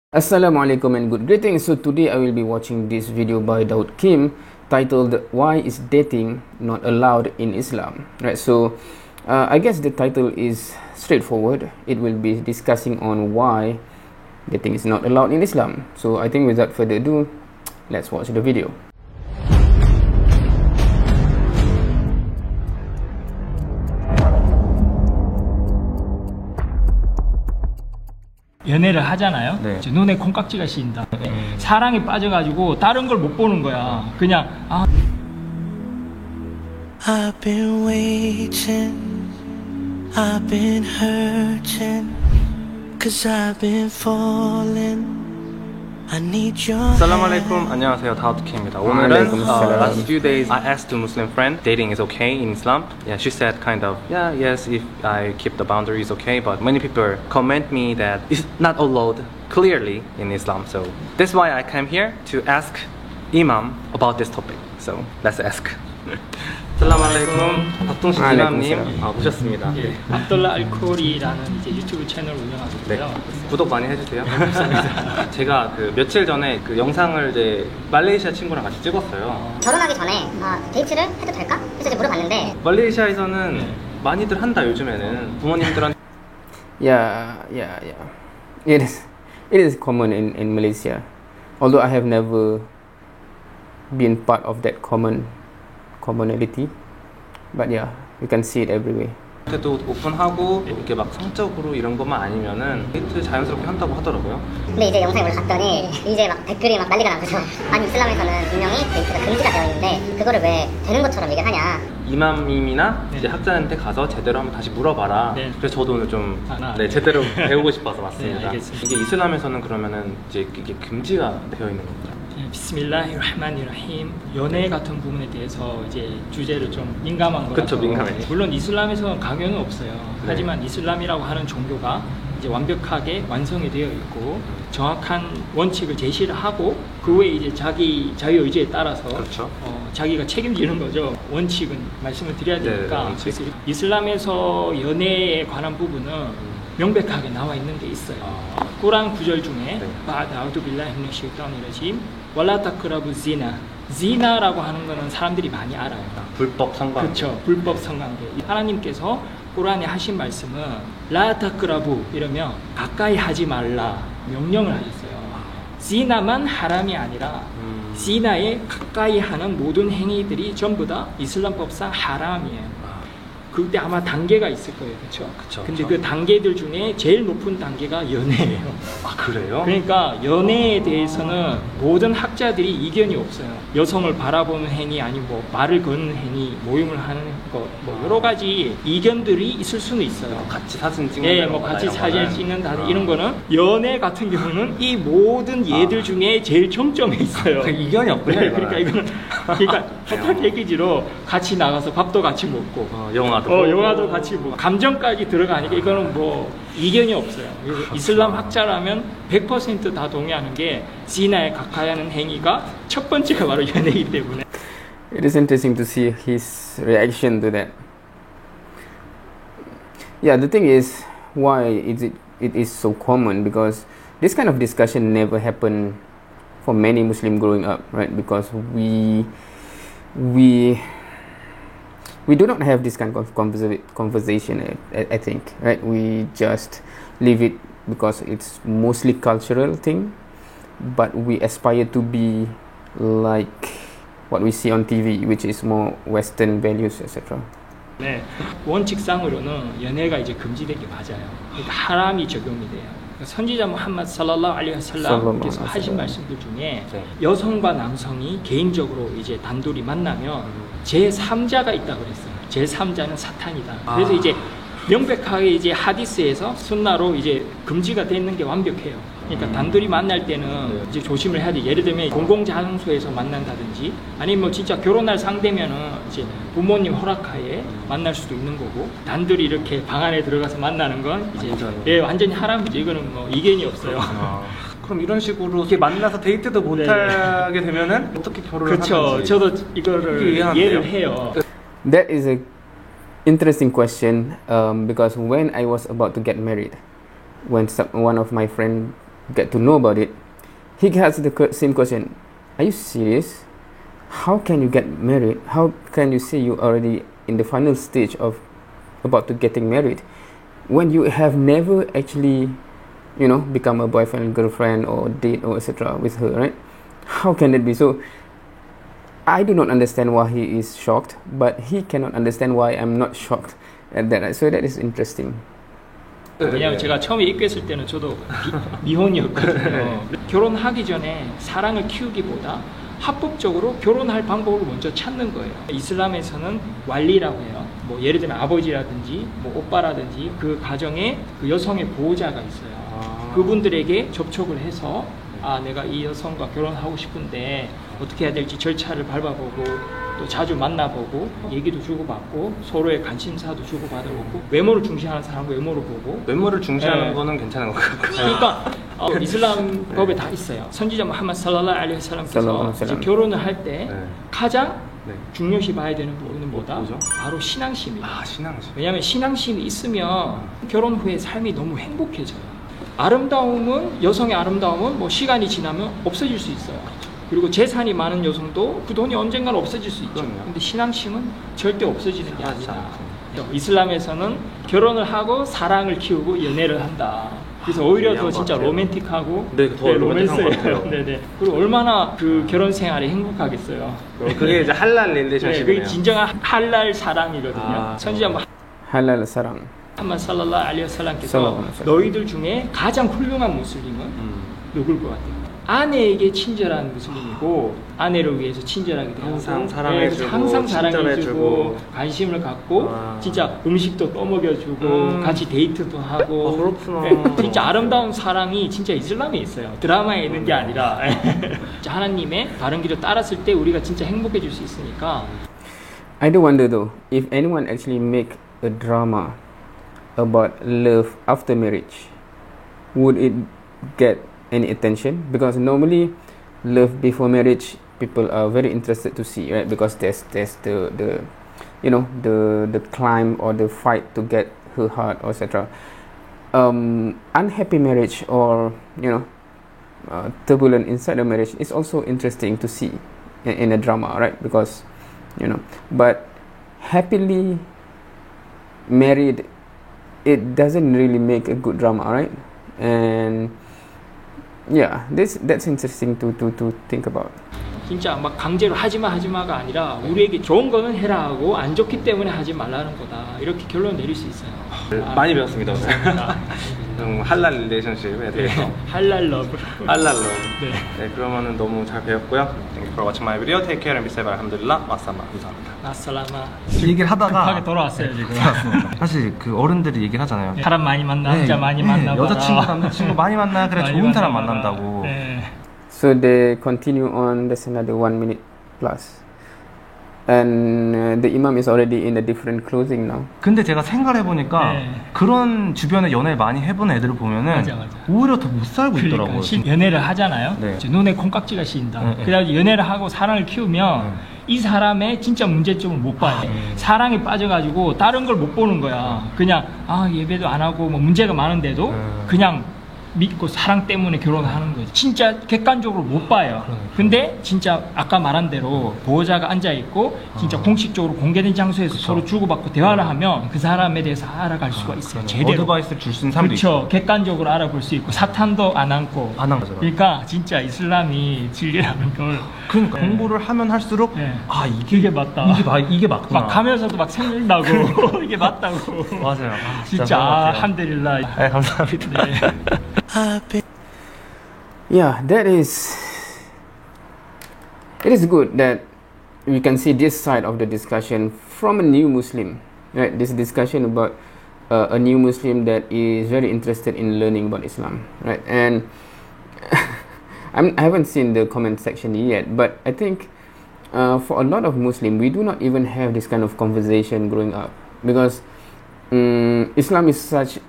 Assalamualaikum and good greetings. So today I will be watching this video by Daud Kim titled "Why is dating not allowed in Islam?" Right. So I guess the title is straightforward. It will be discussing on why dating is not allowed in Islam. So I think without further ado, let's watch the video. 연애를 하잖아요. 네. 이제 눈에 콩깍지가 씌인다. 사랑에 빠져가지고 다른 걸 못 보는 거야. 그냥 I've been waiting, I've been hurting, cause I've been falling. I need your Assalamualaikum. 안녕하세요. 다우드킴입니다. 오늘은 Alaikum assalam. last few days I asked a Muslim friend dating is okay in Islam. Yeah, she said kind of yes, if I keep the boundaries okay, but many people comment me that it's not allowed clearly in Islam. So that's why I came here to ask Imam about this topic. So let's ask. Assalamualaikum. 박동식 이맘님 오셨습니다. 예, 압돌라 알코리라는 이제 유튜브 채널 운영하고 네, 있고요. 구독 많이 해주세요. 제가 그 며칠 전에 그 영상을 이제 말레이시아 친구랑 같이 찍었어요. 결혼하기 전에 데이트를 해도 될까? 그래서 이제 물어봤는데 말레이시아에서는 많이들 한다 요즘에는 부모님들한테. Yeah. It is common in Malaysia. Although I have never been part of that commonality, but yeah, you can see it everywhere. 도 오픈하고 이렇게 막 성적으로 이런 것만 아니면은 데이트 자연스럽게 한다고 하더라고요. 근데 이제 영상을 봤더니 이제 막 댓글이 막 난리가 나고서 아니 이슬람에서는 분명히 데이트가 금지가 되어 있는데 그거를 왜 되는 것처럼 얘기를 하냐. 이맘님이나 네. 이제 학자한테 가서 제대로 한번 다시 물어봐라. 네. 그래서 저도 오늘 좀 네. 제대로 배우고 싶어서 왔습니다. 네, 알겠습니다. 이게 이슬람에서는 그러면은 이제 이게 금지가 되어 있는 겁니다. 비스밀라히르흐마니르힘. 연애 같은 부분에 대해서 이제 주제를 좀 민감한 거라서. 그쵸, 민감해요. 물론 이슬람에서는 강요는 없어요. 네. 하지만 이슬람이라고 하는 종교가 이제 완벽하게 완성이 되어 있고 정확한 원칙을 제시를 하고 그 외에 이제 자기 자유의지에 따라서 그렇죠. 자기가 책임지는 거죠. 원칙은 말씀을 드려야 되니까. 네, 원칙. 그래서 이슬람에서 연애에 관한 부분은 명백하게 나와 있는 게 있어요. 꾸란 구절 중에 바다우두 빌라히 미너 쉐이따니르짐 왈라 타크라부 지나. 지나라고 하는 거는 사람들이 많이 알아요. 불법 성관. 그렇죠. 불법 성관계. 하나님께서 꾸란에 하신 말씀은 라 타크라부 이러면 가까이 하지 말라 명령을 하셨어요. 지나만 하람이 아니라 지나에 가까이 하는 모든 행위들이 전부 다 이슬람법상 하람이에요. 그때 아마 단계가 있을 거예요. 그렇죠? 그쵸, 근데 그쵸. 그 단계들 중에 제일 높은 단계가 연애예요. 아 그래요? 그러니까 연애에 대해서는 모든 학자들이 이견이 없어요. 여성을 바라보는 행위 아니면 뭐 말을 거는 행위, 모임을 하는 것, 뭐 여러 가지 이견들이 있을 수는 있어요. 같이 사진 찍는 예, 뭐 같이 사진 찍는다 이런 거는 연애 같은 경우는 이 모든 예들 중에 제일 정점에 있어요. 이견이 없군요. 네, 그러니까 이거는 토탈 패키지로 같이 나가서 밥도 같이 먹고 영화도 같이 보고 감정까지 들어가니까 이거는 뭐 이견이 없어요. 그래서 이슬람 학자라면 100% 다 동의하는 게 지나에 가까이 하는 행위가 첫 번째가 바로 연애이기 때문에. It is interesting to see his reaction to that. Yeah, the thing is, why it is so common, because this kind of discussion never happened for many Muslim growing up, right? Because we do not have this kind of conversation, I think, right? We just leave it because it's mostly cultural thing, but we aspire to be like what we see on TV, which is more Western values, etc. 네, 원칙상으로는 연애가 이제 금지된 게 맞아요. 그러니까 하람이 적용이 돼요. 그러니까 선지자 무함마드 살랄라후 알레이히 와살람께서 하신 말씀들 중에 여성과 남성이 개인적으로 이제 단둘이 만나면 제3자가 있다고 그랬어요. 제3자는 사탄이다. 그래서 이제 명백하게 이제 하디스에서 순나로 이제 금지가 되는 게 완벽해요. 그러니까 단둘이 만날 때는 이제 조심을 해야 돼. 예를 들면 공공장소에서 만난다든지 아니면 뭐 진짜 결혼할 상대면은 이제 부모님 허락하에 만날 수도 있는 거고 단둘이 이렇게 방 안에 들어가서 만나는 건 이제 완전히 하람이죠. 이거는 뭐 이견이 없어요. 그럼 이런 식으로 이렇게 만나서 데이트도 못 하게 되면은 어떻게 결혼을 그렇죠. 하는지. 저도 이거를 이해를 해요. That is a interesting question, because when I was about to get married, when one of my friend get to know about it, he has the same question: are you serious? How can you get married? How can you say you already in the final stage of about to getting married when you have never actually, you know, become a boyfriend, girlfriend, or date, or etc. with her, right? How can it be? So I do not understand why he is shocked, but he cannot understand why I'm not shocked at that. So that is interesting. 왜냐면 제가 처음에 입교했을 때는 저도 미혼이었거든요. 결혼하기 전에 사랑을 키우기보다 합법적으로 결혼할 방법을 먼저 찾는 거예요. 이슬람에서는 왈리라고 해요. 뭐 예를 들면 아버지라든지 뭐 오빠라든지 그 가정에 그 여성의 보호자가 있어요. 그분들에게 접촉을 해서 내가 이 여성과 결혼하고 싶은데 어떻게 해야 될지 절차를 밟아보고 또 자주 만나보고 얘기도 주고받고 서로의 관심사도 주고받아보고 외모를 중시하는 사람은 외모를 보고 외모를 중시하는 거는 괜찮은 것 같고 그러니까 이슬람 법에 다 있어요. 선지자 무함마드 살랄라후 알라이히 와살람께서 이제 결혼을 할 때 가장 중요시 봐야 되는 부분은 뭐다? 바로 신앙심이에요. 신앙심. 왜냐하면 신앙심이 있으면 결혼 후에 삶이 너무 행복해져요. 아름다움은 여성의 아름다움은 뭐 시간이 지나면 없어질 수 있어요. 그리고 재산이 많은 여성도 그 돈이 언젠가는 없어질 수 있죠. 근데 신앙심은 절대 없어지는 게 아니다. 이슬람에서는 결혼을 하고 사랑을 키우고 연애를 한다. 그래서 오히려 더 진짜 로맨틱하고 더 로맨틱한 것 같아요. 네네. 그리고 얼마나 그 결혼 생활이 행복하겠어요. 그게 이제 할랄 릴레이션십이네요. 그게 진정한 할랄 사랑이거든요. 선지자 할랄 사랑. 무함마드 살랄라후 알라이히 와살람께서 너희들 중에 가장 훌륭한 무슬림은 누굴 것 같아요? 아내에게 친절한 무슬림이고 아내를 위해서 친절하게 대하고 항상 사랑해주고 항상 사랑해주고 관심을 갖고 진짜 음식도 떠먹여주고 같이 데이트도 하고 그렇구나. 진짜 아름다운 사랑이 진짜 이슬람에 있어요. 드라마에 있는 게 아니라 하나님의 바른 길을 따랐을 때 우리가 진짜 행복해질 수 있으니까. I do wonder though if anyone actually make a drama about love after marriage, would it get any attention? Because normally love before marriage people are very interested to see, right? Because there's the you know the climb or the fight to get her heart, etc. Unhappy marriage or you know turbulent inside the marriage is also interesting to see in a drama, right? Because you know, but happily married, it doesn't really make a good drama, right? And yeah, that's interesting to think about. 진짜 막 강제로 하지마가 아니라 우리에게 좋은 거는 해라 하고 안 좋기 때문에 하지 말라는 거다. 이렇게 결론 내릴 수 있어요. 많이 배웠습니다. 할랄 릴레이션십에 대해서. 할랄 러브. 할랄 러브. 네. 그러면은 너무 잘 배웠고요. Thank you for watching my video. Take care and be safe. 알함둘릴라. 마사마. 감사합니다. 마살라마. 얘기를 하다가 급하게 돌아왔어요 지금. 사실 그 어른들이 얘기를 하잖아요. 사람 많이 만나, 남자 많이 만나봐. 여자친구, 남자친구 많이 만나. 그래 좋은 사람 만난다고. So they continue on. There's another 1 minute plus, and the imam is already in a different closing now. 근데 제가 생각을 해보니까 그런 주변에 연애를 많이 해본 애들을 보면은 맞아. 오히려 더 못 살고 있더라고요. 연애를 하잖아요. 네. 눈에 콩깍지가 씌인다. 그래가지고 연애를 하고 사랑을 키우면 이 사람의 진짜 문제점을 못 봐요. 사랑에 빠져가지고 다른 걸 못 보는 거야. 그냥 예배도 안 하고 뭐 문제가 많은데도 그냥 믿고 사랑 때문에 결혼하는 거지. 진짜 객관적으로 못 봐요. 근데 진짜 아까 말한 대로 보호자가 앉아 있고 진짜 공식적으로 공개된 장소에서 서로 주고받고 대화를 하면 그 사람에 대해서 알아갈 수가 있어요. 제대로. 어드바이스를 줄 수 있는 사람도 그렇죠. 객관적으로 알아볼 수 있고 사탄도 안 안고. 안 한 거죠. 그러니까 진짜 이슬람이 진리라는 걸. 그러니까 공부를 하면 할수록 이게 맞다. 이게 맞구나. 막 가면서도 막 생각나고 이게 맞다고. 맞아요. 진짜 함들릴라. 네, 감사합니다. 네. Yeah, it is good that we can see this side of the discussion from a new Muslim, right? This discussion about a new Muslim that is very interested in learning about Islam, right? And I haven't seen the comment section yet, but I think for a lot of Muslims, we do not even have this kind of conversation growing up, because Islam is such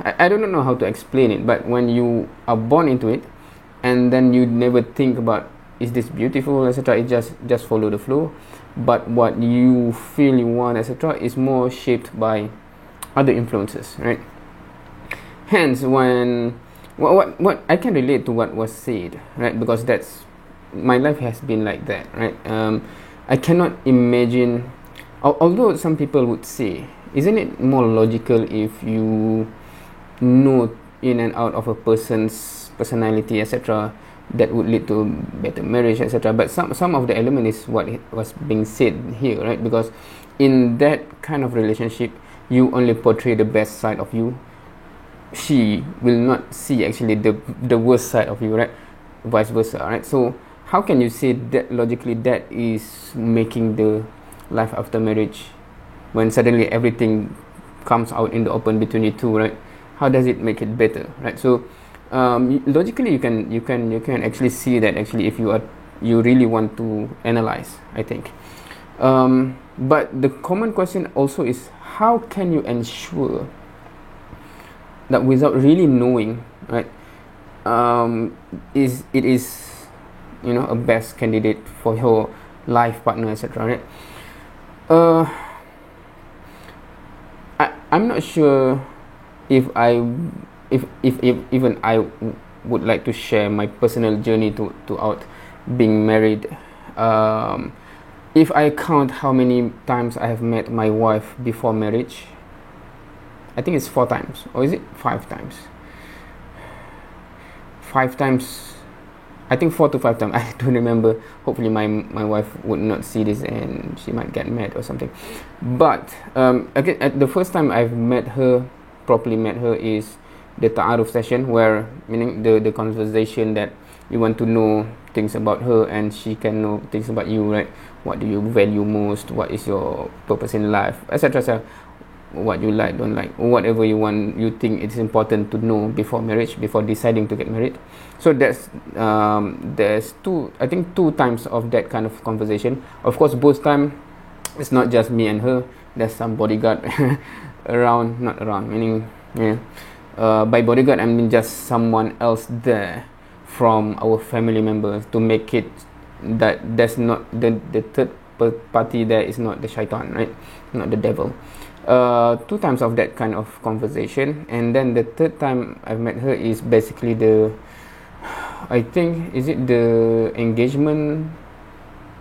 I don't know how to explain it, but when you are born into it and then you never think about is this beautiful, etc., it just follow the flow. But what you feel you want, etc., is more shaped by other influences, right? hence when what I can relate to what was said, right? Because that's my life has been like that, right? I cannot imagine, although some people would say, isn't it more logical if you know in and out of a person's personality, etc., that would lead to better marriage, etc. But some of the element is what was being said here, right? Because in that kind of relationship, you only portray the best side of you. She will not see actually the worst side of you, right? Vice versa, right? So how can you say that logically that is making the life after marriage when suddenly everything comes out in the open between you two, right? How does it make it better, right? So logically you can actually see that actually if you really want to analyze, I think. But the common question also is, how can you ensure that without really knowing, right, is a best candidate for your life partner, etc., right? I'm not sure if even I would like to share my personal journey to being married. If I count how many times I have met my wife before marriage, I think it's 4 times, or is it 5 times? 5 times, I think 4 to 5 times. I don't remember. Hopefully my wife would not see this and she might get mad or something. But again, at the first time I've properly met her is the ta'aruf session, where meaning the conversation that you want to know things about her and she can know things about you, right? What do you value most? What is your purpose in life, etc. So what you like, don't like, whatever you want, you think it's important to know before marriage, before deciding to get married. So there's 2 times of that kind of conversation. Of course, both time it's not just me and her. There's some bodyguard meaning by bodyguard I mean just someone else there from our family members to make it that there's not the third party there is not the shaitan, right? Not the devil. 2 times of that kind of conversation, and then the 3rd time I've met her is basically I think, is it the engagement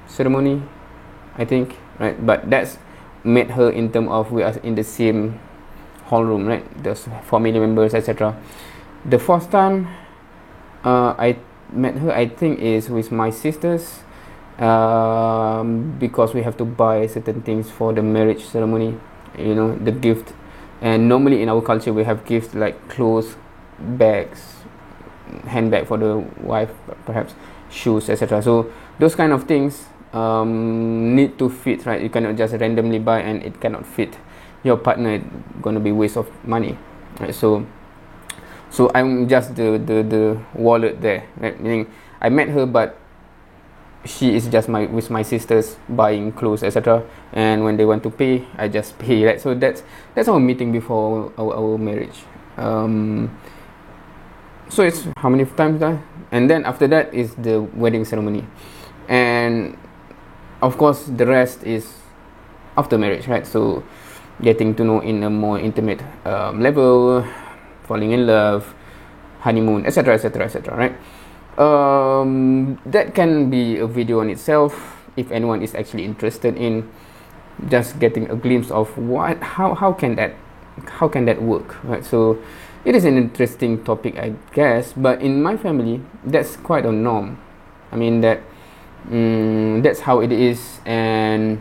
ceremony, I think, right? But that's met her in terms of we are in the same hall room, right? There's family members, etc. The 4th time I met her, I think, is with my sisters, because we have to buy certain things for the marriage ceremony, the gift. And normally in our culture we have gifts like clothes, bags, handbag for the wife, perhaps shoes, etc. So those kind of things need to fit, right? You cannot just randomly buy and it cannot fit your partner. It's gonna be waste of money, right? So I'm just the wallet there, right? Meaning I met her, but she is just with my sisters buying clothes, etc. And when they want to pay, I just pay, right? So that's our meeting before our marriage. So it's how many times that? And then after that is the wedding ceremony, and of course the rest is after marriage, right? So getting to know in a more intimate level, falling in love, honeymoon, etc., etc., etc., right? That can be a video on itself if anyone is actually interested in just getting a glimpse of how can that work, right? So it is an interesting topic, I guess, but in my family that's quite a norm. I mean that's how it is, and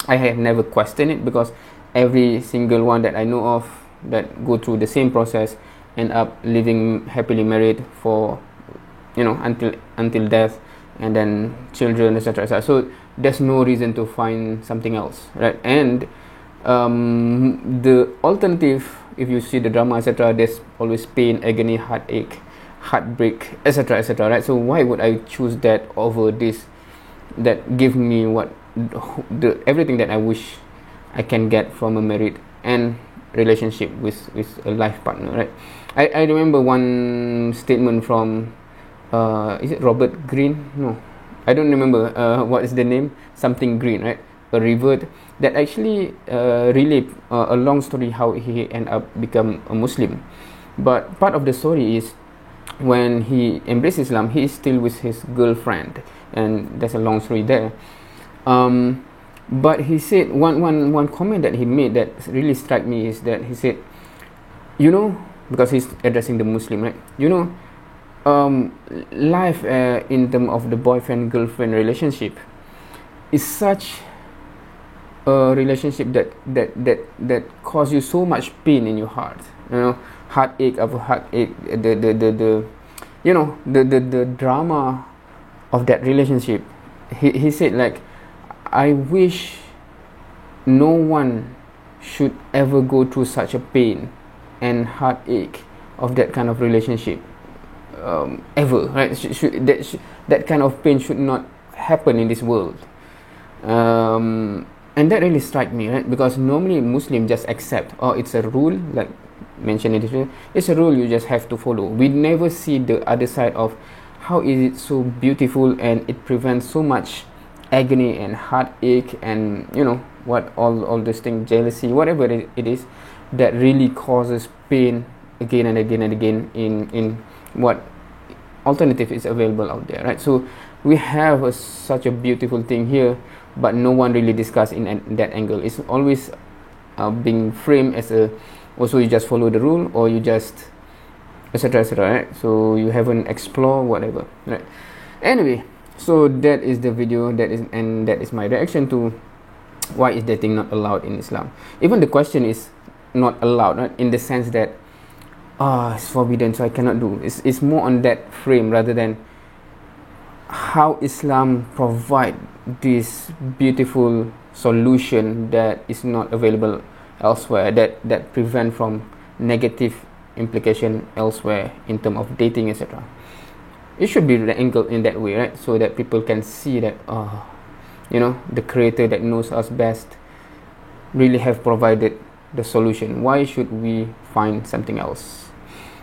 I have never questioned it, because every single one that I know of that go through the same process end up living happily married for until death, and then children, etc., etc. So there's no reason to find something else, right? And the alternative, if you see the drama, etc., there's always pain, agony, heartache, heartbreak, etc., etc., right? So why would I choose that over this that give me everything that I wish I can get from a married and relationship with a life partner, right? I remember one statement from is it Robert Greene? No, I don't remember what is the name, something Green, right? A revert that actually relate a long story how he ended up become a Muslim. But part of the story is when he embraced Islam, he is still with his girlfriend, and there's a long story there. But he said one comment that he made that really struck me is that he said, you know, because he's addressing the Muslim, right? You know, life in terms of the boyfriend-girlfriend relationship is such a relationship that cause you so much pain in your heart. You know, heartache after heartache. The you know, the drama of that relationship. He said, like, I wish no one should ever go through such a pain and heartache of that kind of relationship ever, right? That kind of pain should not happen in this world. And that really struck me, right? Because normally Muslims just accept, oh, it's a rule, like mentioned in this video, it's a rule you just have to follow. We never see the other side of how is it so beautiful and it prevents so much agony and heartache and, you know, what all this thing, jealousy, whatever it is, that really causes pain again and again and again in what alternative is available out there, right? So we have such a beautiful thing here, but no one really discuss in that angle. It's always being framed as a, also you just follow the rule, or you just etc, right? So you haven't explored whatever, right? Anyway, so that is the video, that is my reaction to why is dating not allowed in Islam. Even the question is not allowed, right? In the sense that it's forbidden, so I cannot do. It's more on that frame rather than how Islam provide this beautiful solution that is not available elsewhere, that prevent from negative implication elsewhere in terms of dating, etc. It should be angled in that way, right? So that people can see that, you know, the creator that knows us best really have provided the solution. Why should we find something else?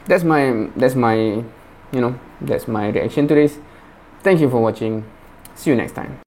That's my you know, that's my reaction to this. Thank you for watching. See you next time.